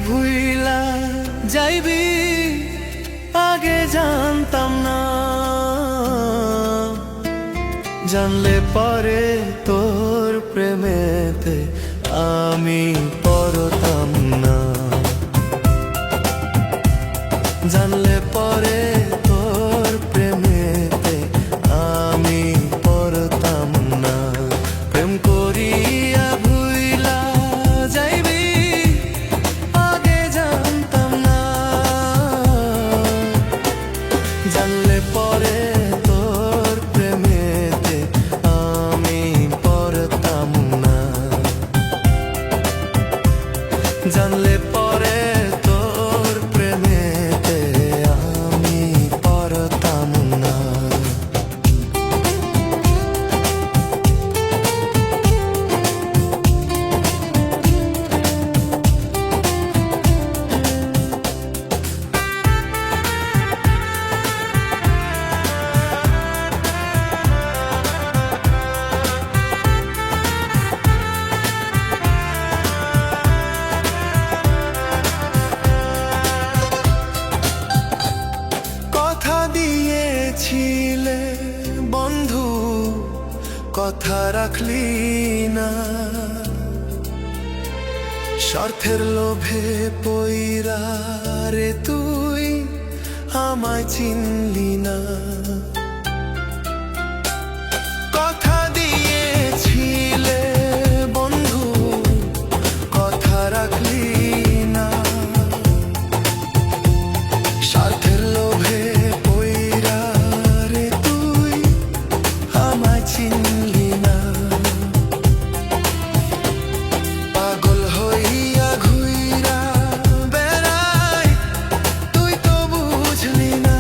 ভুইলা যাইবি আগে জানতাম না, জানলে পরে তোর প্রেমেতে আমি পড়তাম না, জানলে পরে তোর প্রেমেতে আমি পড়তাম না। প্রেম করিয়া ভুইলা যাইবি আগে জানতাম না, জানলে পরে তোর প্রেমেতে আমি পড়তাম না, জানলে পরে তোর প্রেমেতে আমি পড়তাম না। ছিলে বন্ধু কথা রাখলি না, স্বার্থের লোভে পইরা রে তুই আমায় চিনলি না। কথা দিয়েছিলে বন্ধু কথা রাখলি না, স্বার্থের লোভে চিনলি না। পাগল হইয়া ঘুইরা বেড়াই তুই তো বুঝলি না,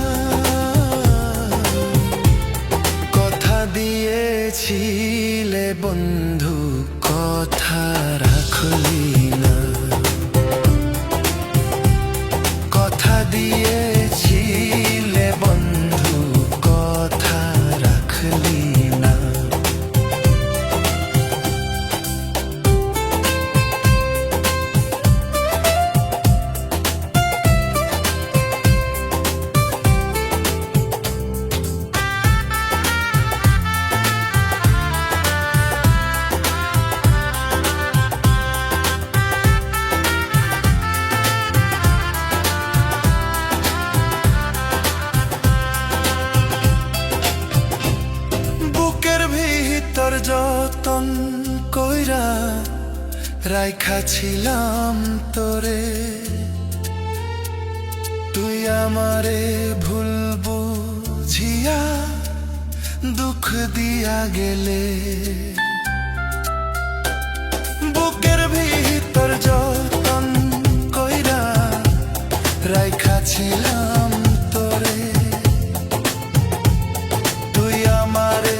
কথা দিয়েছিলে বন্ধু কথা রাখলি না, কথা দিয়েছিলে বন্ধু কথা রাখলি না। যতন কইরা রাইখা ছিলাম তোরে, তুই আমারে ভুল বুঝিয়া দুঃখ দিয়া গেলে। বুকের ভিতর যতন কইরা রাইখা ছিলাম তোরে, তুই আমারে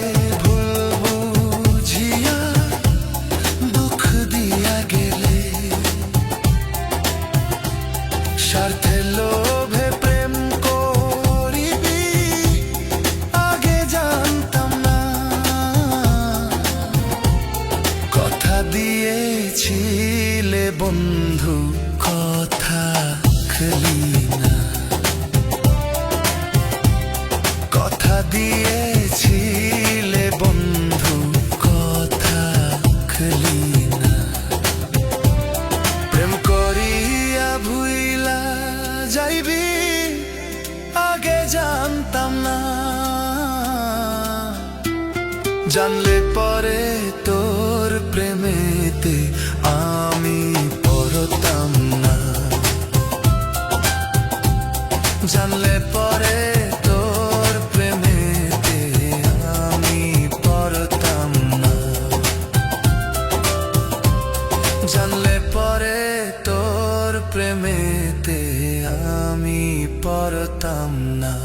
স্বার্থের লোভে প্রেম করিবি আগে জানতাম না, কথা দিয়েছিলে বন্ধু কথা রাখলি না, কথা দিয়েছিলে বন্ধু কথা রাখলি না। প্রেম করিয়া ভুইলা যাইবি আগে জানতাম না, জানলে পরে তোর প্রেমেতে আমি পড়তাম না, জানলে পরে তোর প্রেমেতে আমি পড়তাম না, জানলে পরে তোর প্রেমেতে আমি পড়তাম না।